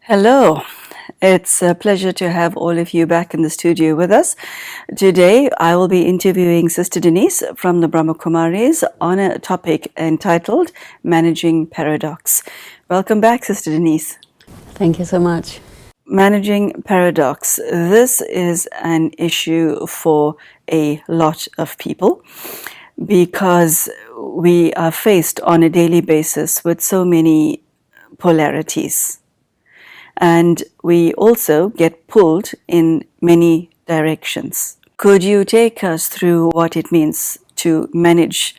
Hello. It's a pleasure to have all of you back in the studio with us. Today, I will be interviewing Sister Denise from the Brahma Kumaris on a topic entitled Managing Paradox. Welcome back, Sister Denise. Thank you so much. Managing paradox. This is an issue for a lot of people because we are faced on a daily basis with so many polarities. And we also get pulled in many directions. Could you take us through what it means to manage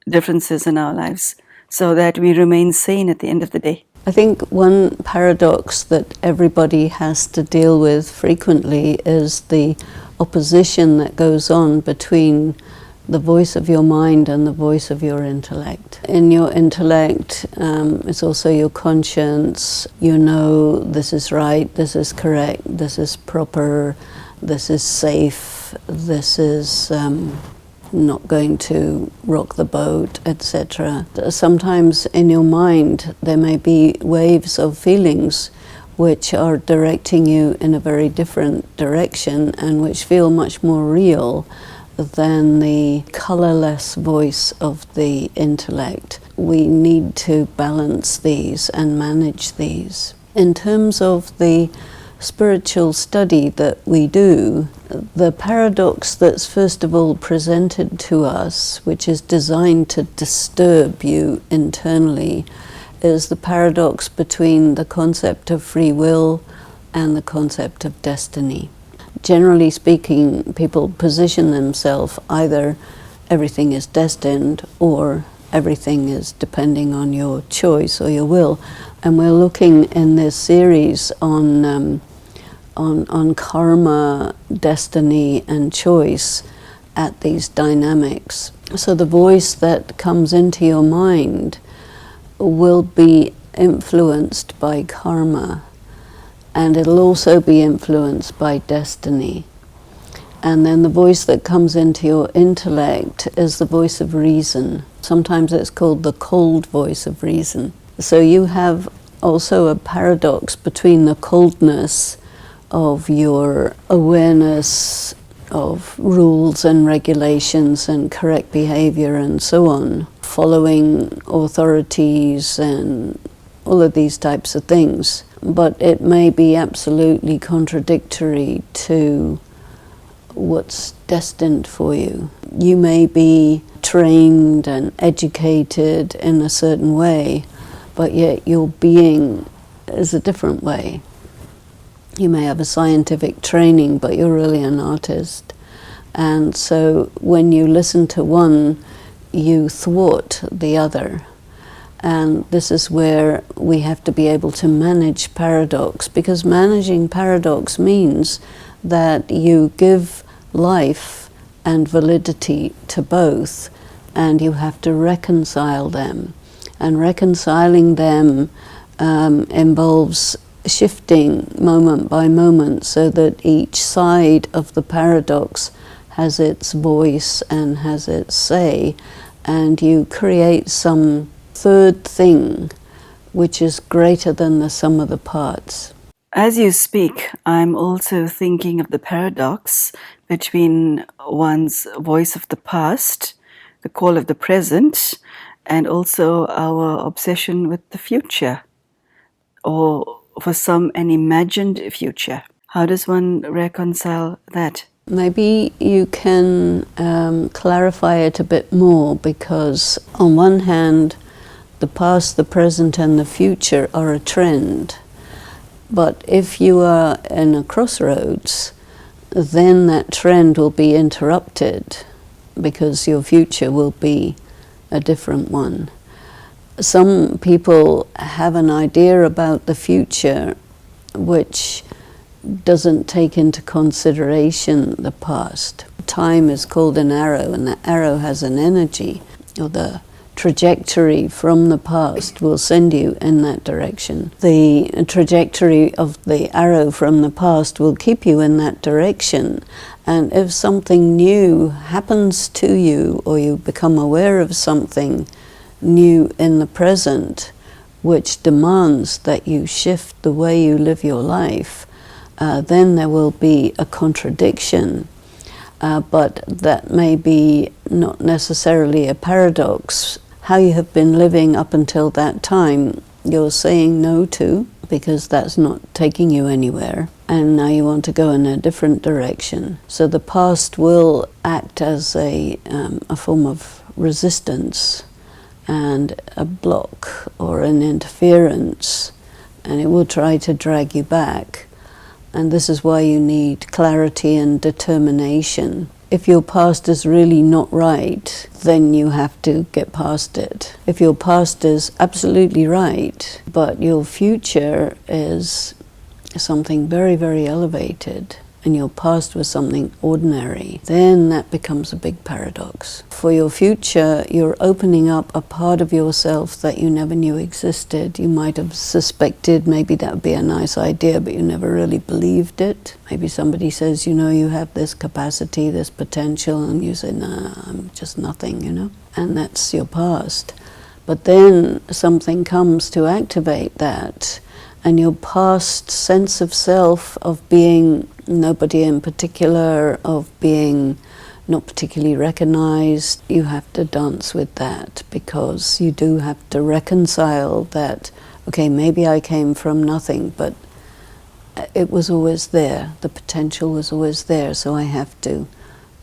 differences in our lives so that we remain sane at the end of the day? I think one paradox that everybody has to deal with frequently is the opposition that goes on between the voice of your mind and the voice of your intellect. In your intellect, it's also your conscience. You know this is right, this is correct, this is proper, this is safe, this is not going to rock the boat, etc. Sometimes in your mind there may be waves of feelings which are directing you in a very different direction and which feel much more real than the colorless voice of the intellect. We need to balance these and manage these. In terms of the spiritual study that we do, the paradox that's first of all presented to us, which is designed to disturb you internally, is the paradox between the concept of free will and the concept of destiny. Generally speaking, people position themselves either everything is destined or everything is depending on your choice or your will. And we're looking in this series on karma, destiny, and choice at these dynamics. So the voice that comes into your mind will be influenced by karma, and it'll also be influenced by destiny. And then the voice that comes into your intellect is the voice of reason. Sometimes it's called the cold voice of reason. So you have also a paradox between the coldness of your awareness of rules and regulations and correct behavior and so on, following authorities and all of these types of things. But it may be absolutely contradictory to what's destined for you. You may be trained and educated in a certain way, but yet your being is a different way. You may have a scientific training, but you're really an artist. And so when you listen to one, you thwart the other. And this is where we have to be able to manage paradox, because managing paradox means that you give life and validity to both, and you have to reconcile them. And reconciling them involves shifting moment by moment so that each side of the paradox has its voice and has its say, and you create some third thing which is greater than the sum of the parts. As you speak, I'm also thinking of the paradox between one's voice of the past, the call of the present, and also our obsession with the future, or for some, an imagined future. How does one reconcile that? Maybe you can clarify it a bit more, because on one hand, the past, the present, and the future are a trend. But if you are in a crossroads, then that trend will be interrupted because your future will be a different one. Some people have an idea about the future which doesn't take into consideration the past. Time is called an arrow, and the arrow has an energy, or the trajectory from the past will send you in that direction. The trajectory of the arrow from the past will keep you in that direction. And if something new happens to you, or you become aware of something new in the present, which demands that you shift the way you live your life, then there will be a contradiction. But that may be not necessarily a paradox. How you have been living up until that time, you're saying no to, because that's not taking you anywhere, and now you want to go in a different direction. So the past will act as a form of resistance and a block or an interference, and it will try to drag you back. And this is why you need clarity and determination. If your past is really not right, then you have to get past it. If your past is absolutely right, but your future is something very, very elevated, and your past was something ordinary, then that becomes a big paradox. For your future, you're opening up a part of yourself that you never knew existed. You might have suspected maybe that would be a nice idea, but you never really believed it. Maybe somebody says, you know, you have this capacity, this potential, and you say, nah, I'm just nothing, you know, and that's your past. But then something comes to activate that, and your past sense of self, of being nobody in particular, of being not particularly recognized, you have to dance with that, because you do have to reconcile that, okay, maybe I came from nothing, but it was always there. The potential was always there, so I have to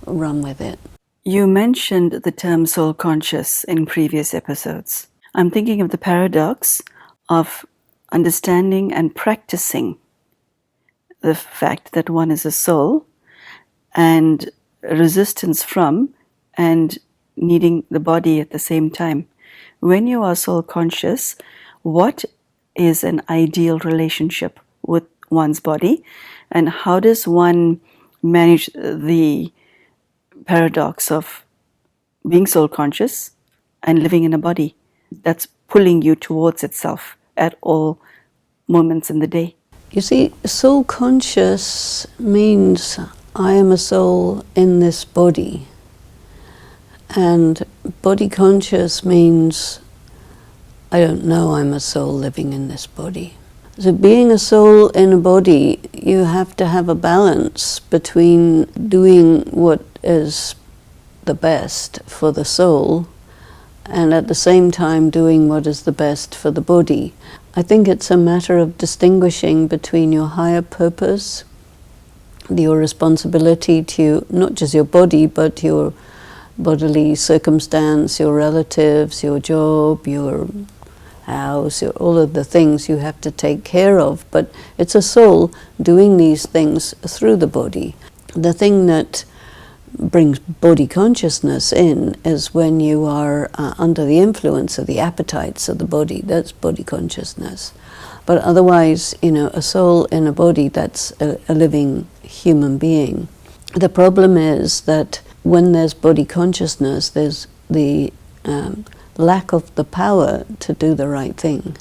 run with it. You mentioned the term soul conscious in previous episodes. I'm thinking of the paradox of understanding and practicing the fact that one is a soul, and resistance from and needing the body at the same time. When you are soul conscious, what is an ideal relationship with one's body, and how does one manage the paradox of being soul conscious and living in a body that's pulling you towards itself at all moments in the day? You see, soul conscious means I am a soul in this body, and body conscious means I don't know I'm a soul living in this body. So being a soul in a body, you have to have a balance between doing what is the best for the soul and at the same time doing what is the best for the body. I think it's a matter of distinguishing between your higher purpose, your responsibility to not just your body, but your bodily circumstance, your relatives, your job, your house, all of the things you have to take care of. But it's a soul doing these things through the body. The thing that brings body consciousness in is when you are under the influence of the appetites of the body. That's body consciousness. But otherwise, you know, a soul in a body, that's a living human being. The problem is that when there's body consciousness, there's the lack of the power to do the right thing.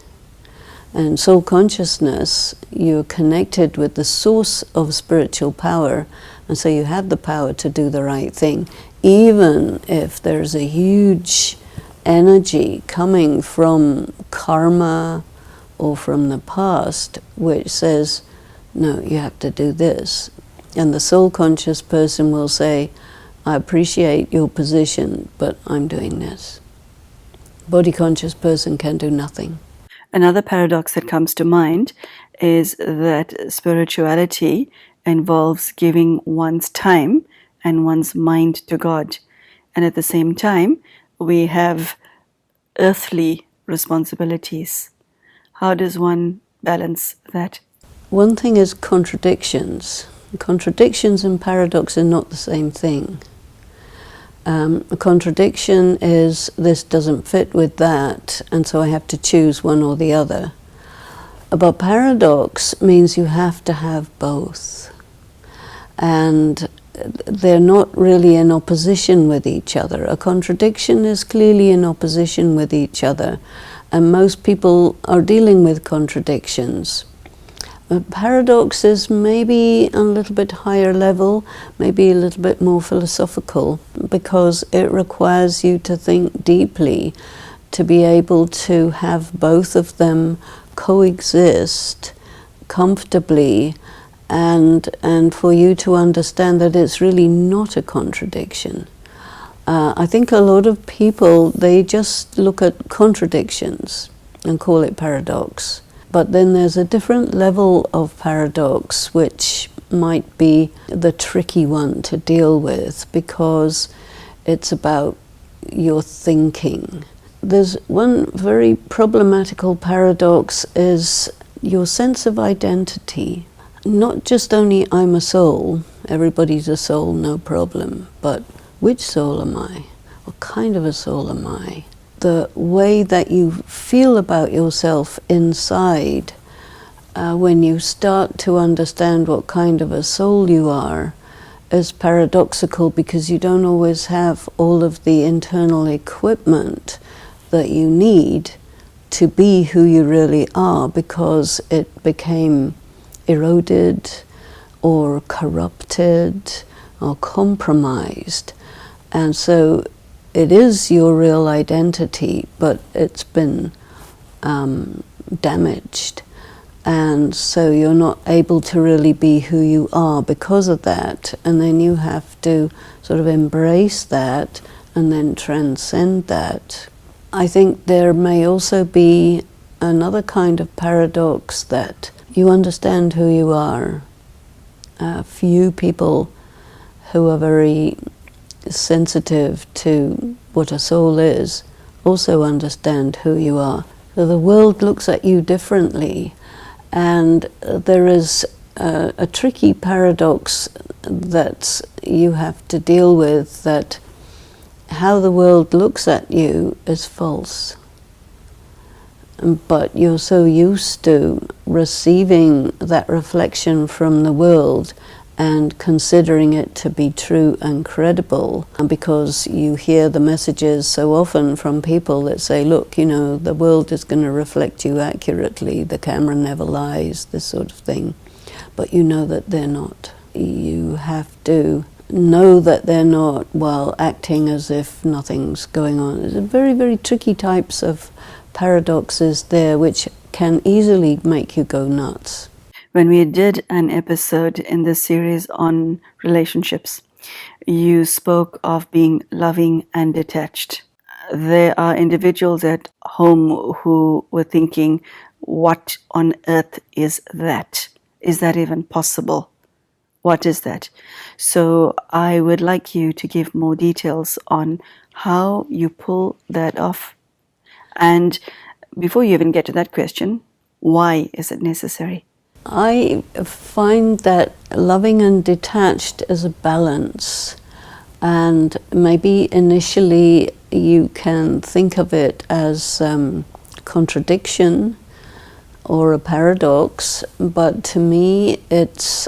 And soul consciousness, you're connected with the source of spiritual power, and so you have the power to do the right thing, even if there's a huge energy coming from karma or from the past, which says, no, you have to do this. And the soul conscious person will say, I appreciate your position, but I'm doing this. Body conscious person can do nothing. Another paradox that comes to mind is that spirituality involves giving one's time and one's mind to God. And at the same time, we have earthly responsibilities. How does one balance that? One thing is contradictions. Contradictions and paradox are not the same thing. A contradiction is this doesn't fit with that, and so I have to choose one or the other. But paradox means you have to have both. And they're not really in opposition with each other. A contradiction is clearly in opposition with each other, and most people are dealing with contradictions. A paradox is maybe a little bit higher level, maybe a little bit more philosophical, because it requires you to think deeply to be able to have both of them coexist comfortably, and for you to understand that it's really not a contradiction. I think a lot of people, they just look at contradictions and call it paradox. But then there's a different level of paradox which might be the tricky one to deal with, because it's about your thinking. There's one very problematical paradox is your sense of identity. Not just only I'm a soul, everybody's a soul, no problem, but which soul am I? What kind of a soul am I? The way that you feel about yourself inside, when you start to understand what kind of a soul you are, is paradoxical, because you don't always have all of the internal equipment that you need to be who you really are, because it became eroded or corrupted or compromised. And so it is your real identity, but it's been damaged. And so you're not able to really be who you are because of that. And then you have to sort of embrace that and then transcend that. I think there may also be another kind of paradox, that you understand who you are. Few people who are very sensitive to what a soul is also understand who you are. So the world looks at you differently, and there is a tricky paradox that you have to deal with, that how the world looks at you is false. But you're so used to receiving that reflection from the world and considering it to be true and credible, and because you hear the messages so often from people that say, look, you know, the world is going to reflect you accurately, the camera never lies, this sort of thing. But you know that they're not. You have to know that they're not, while acting as if nothing's going on. There's very, very tricky types of paradoxes there, which can easily make you go nuts. When we did an episode in this series on relationships, you spoke of being loving and detached. There are individuals at home who were thinking, what on earth is that? Is that even possible? What is that? So I would like you to give more details on how you pull that off. And before you even get to that question, why is it necessary? I find that loving and detached is a balance, and maybe initially you can think of it as contradiction or a paradox, but to me it's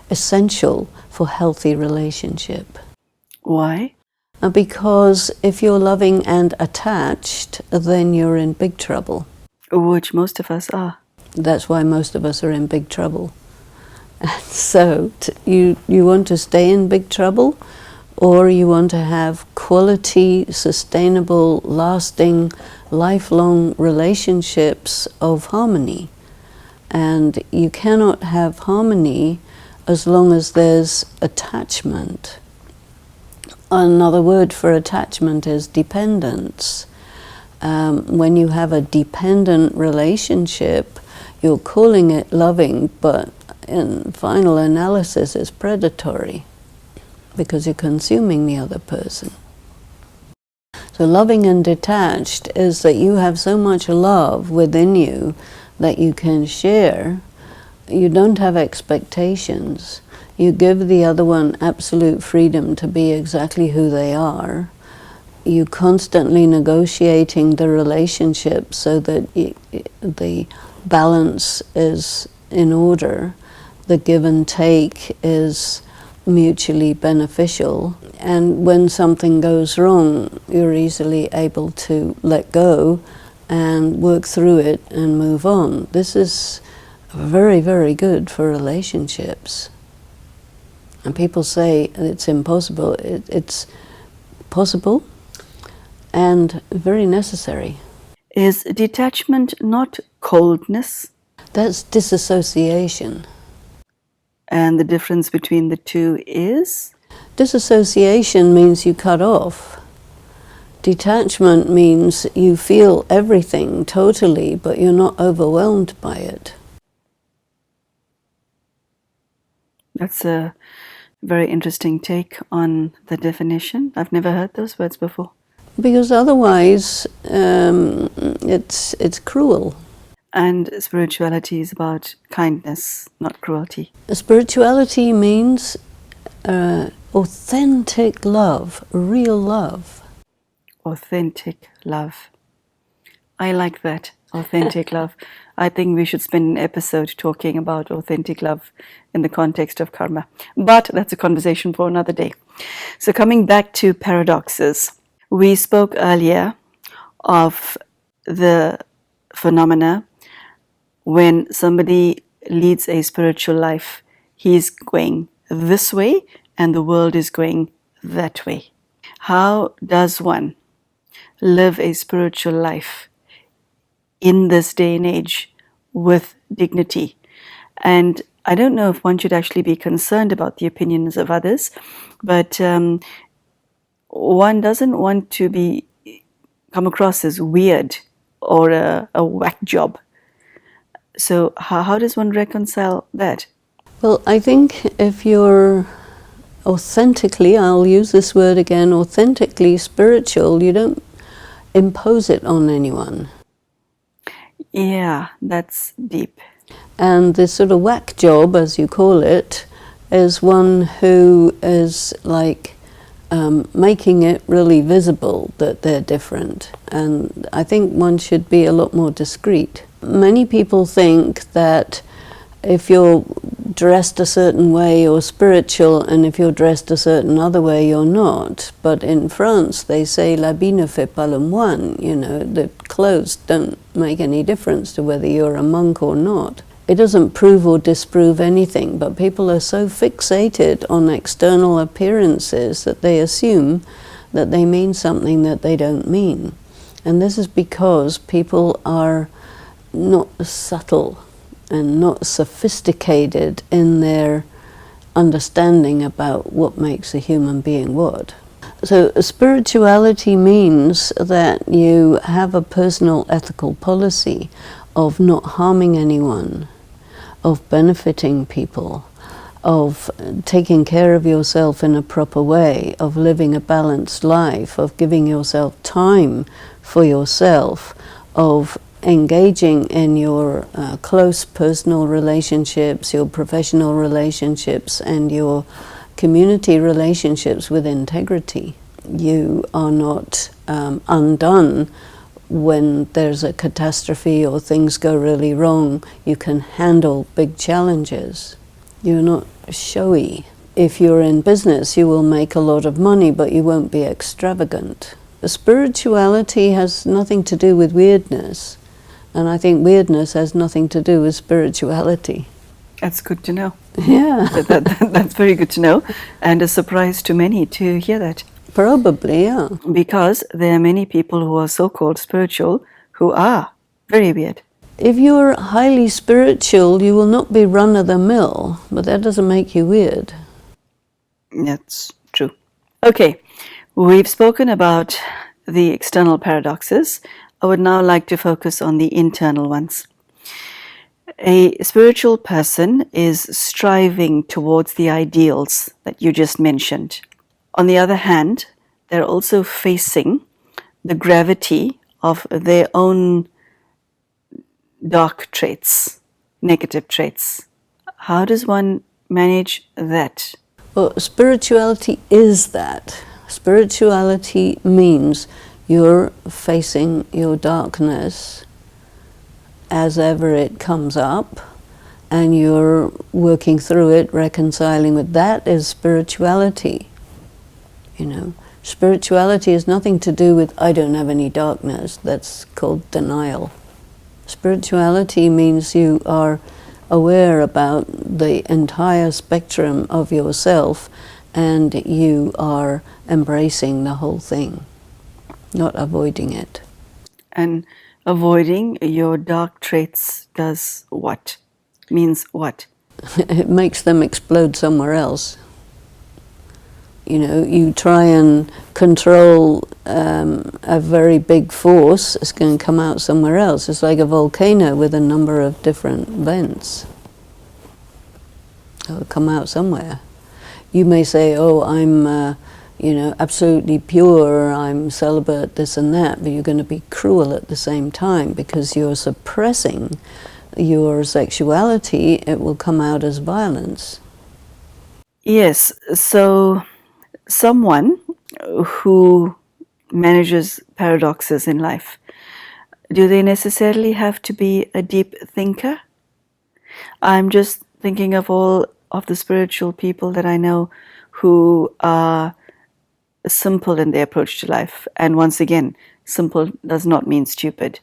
essential for healthy relationship. Why? Because if you're loving and attached, then you're in big trouble. Which most of us are. That's why most of us are in big trouble. And so you want to stay in big trouble, or you want to have quality, sustainable, lasting, lifelong relationships of harmony. And you cannot have harmony as long as there's attachment. Another word for attachment is dependence. When you have a dependent relationship, you're calling it loving, but in final analysis it's predatory, because you're consuming the other person. So loving and detached is that you have so much love within you that you can share. You don't have expectations. You give the other one absolute freedom to be exactly who they are. You constantly negotiating the relationship so that the balance is in order, the give and take is mutually beneficial, and when something goes wrong, you're easily able to let go and work through it and move on. This is very, very good for relationships. And people say it's impossible. It's possible. and very necessary. Is detachment not coldness? That's disassociation. And the difference between the two is? Disassociation means you cut off. Detachment means you feel everything totally, but you're not overwhelmed by it. That's a very interesting take on the definition. I've never heard those words before. Because otherwise, it's cruel. And spirituality is about kindness, not cruelty. Spirituality means authentic love, real love. Authentic love. I like that, authentic love. I think we should spend an episode talking about authentic love in the context of karma. But that's a conversation for another day. So coming back to paradoxes, we spoke earlier of the phenomena when somebody leads a spiritual life, he's going this way and the world is going that way. How does one live a spiritual life in this day and age with dignity? And I don't know if one should actually be concerned about the opinions of others, but one doesn't want to come across as weird or a whack job. So how does one reconcile that? Well, I think if you're authentically, I'll use this word again, authentically spiritual, you don't impose it on anyone. Yeah, that's deep. And this sort of whack job, as you call it, is one who is like making it really visible that they're different. And I think one should be a lot more discreet. Many people think that if you're dressed a certain way, you're spiritual, and if you're dressed a certain other way, you're not. But in France, they say l'habit ne fait pas le moine. You know, the clothes don't make any difference to whether you're a monk or not. It doesn't prove or disprove anything, but people are so fixated on external appearances that they assume that they mean something that they don't mean. And this is because people are not subtle and not sophisticated in their understanding about what makes a human being what. So spirituality means that you have a personal ethical policy of not harming anyone, of benefiting people, of taking care of yourself in a proper way, of living a balanced life, of giving yourself time for yourself, of engaging in your close personal relationships, your professional relationships, and your community relationships with integrity. You are not undone when there's a catastrophe or things go really wrong. You can handle big challenges. You're not showy. If you're in business, you will make a lot of money, but you won't be extravagant. Spirituality has nothing to do with weirdness, and I think weirdness has nothing to do with spirituality. That's good to know. Yeah. That's very good to know, and a surprise to many to hear that. Probably, yeah. Because there are many people who are so-called spiritual who are very weird. If you're highly spiritual, you will not be run-of-the-mill, but that doesn't make you weird. That's true. Okay, we've spoken about the external paradoxes. I would now like to focus on the internal ones. A spiritual person is striving towards the ideals that you just mentioned. On the other hand, they're also facing the gravity of their own dark traits, negative traits. How does one manage that? Well, spirituality is that. Spirituality means you're facing your darkness as ever it comes up, and you're working through it, reconciling with that is spirituality. You know, spirituality has nothing to do with I don't have any darkness. That's called denial. Spirituality means you are aware about the entire spectrum of yourself and you are embracing the whole thing. not avoiding it. And avoiding your dark traits does what? Means what? It makes them explode somewhere else. You know, you try and control a very big force, it's going to come out somewhere else. It's like a volcano with a number of different vents. It'll come out somewhere. You may say, oh, I'm absolutely pure, I'm celibate, this and that, but you're going to be cruel at the same time because you're suppressing your sexuality. It will come out as violence. Yes, so someone who manages paradoxes in life, do they necessarily have to be a deep thinker? I'm just thinking of all of the spiritual people that I know who are simple in their approach to life. And once again, simple does not mean stupid.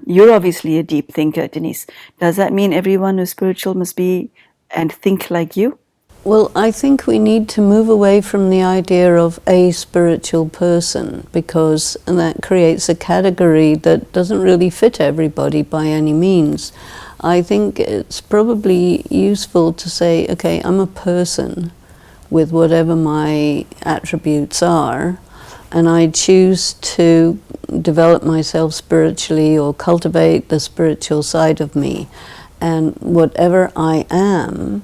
You're obviously a deep thinker, Denise. Does that mean everyone who's spiritual must be and think like you? Well, I think we need to move away from the idea of a spiritual person, because that creates a category that doesn't really fit everybody by any means. I think it's probably useful to say, okay, I'm a person with whatever my attributes are, and I choose to develop myself spiritually or cultivate the spiritual side of me. And whatever I am,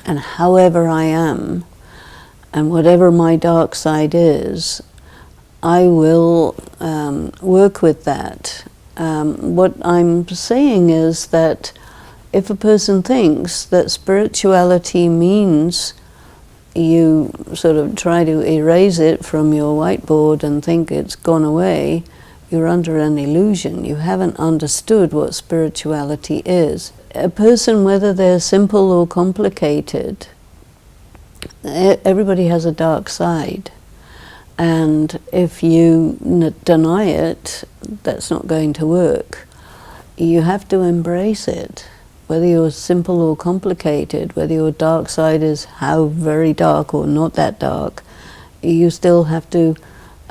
and however I am, and whatever my dark side is, I will work with that. What I'm saying is that if a person thinks that spirituality means you sort of try to erase it from your whiteboard and think it's gone away, you're under an illusion. You haven't understood what spirituality is. A person, whether they're simple or complicated, everybody has a dark side. And if you deny it, that's not going to work. You have to embrace it. Whether you're simple or complicated, whether your dark side is how very dark or not that dark, you still have to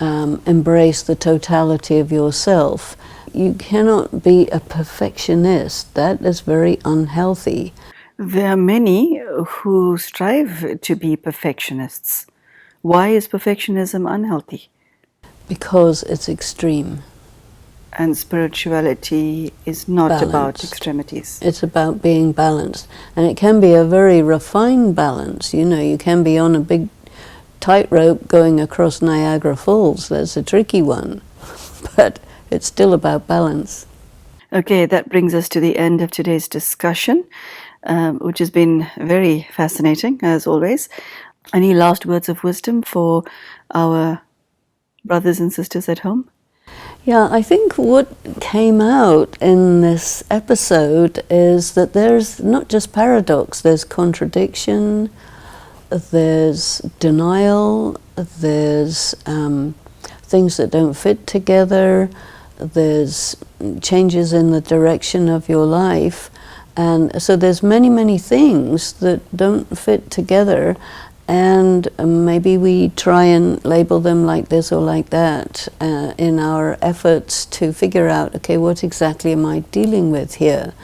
embrace the totality of yourself. You cannot be a perfectionist. That is very unhealthy. There are many who strive to be perfectionists. Why is perfectionism unhealthy? Because it's extreme. And spirituality is not about extremities. It's about being balanced. And it can be a very refined balance. You know, you can be on a big tightrope going across Niagara Falls. That's a tricky one. But it's still about balance. Okay, that brings us to the end of today's discussion, which has been very fascinating, as always. Any last words of wisdom for our brothers and sisters at home? Yeah, I think what came out in this episode is that there's not just paradox, there's contradiction, there's denial, there's things that don't fit together, there's changes in the direction of your life, and so there's many things that don't fit together. And maybe we try and label them like this or like that in our efforts to figure out, okay, what exactly am I dealing with here?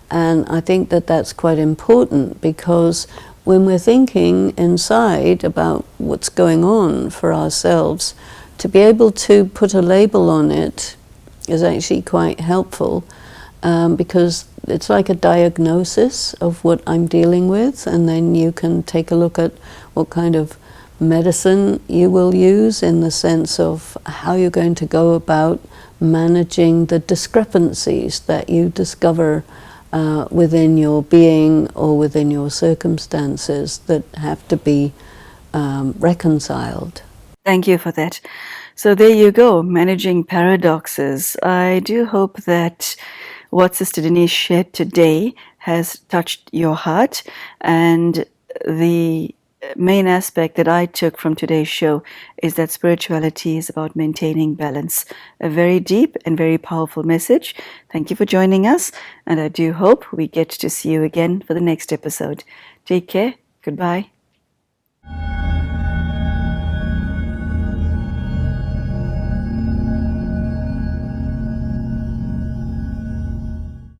And I think that that's quite important, because when we're thinking inside about what's going on for ourselves, to be able to put a label on it is actually quite helpful, because it's like a diagnosis of what I'm dealing with, and then you can take a look at what kind of medicine you will use, in the sense of how you're going to go about managing the discrepancies that you discover within your being or within your circumstances that have to be reconciled. Thank you for that. So there you go, managing paradoxes. I do hope that what Sister Denise shared today has touched your heart, and the main aspect that I took from today's show is that spirituality is about maintaining balance. A very deep and very powerful message. Thank you for joining us, and I do hope we get to see you again for the next episode. Take care. Goodbye.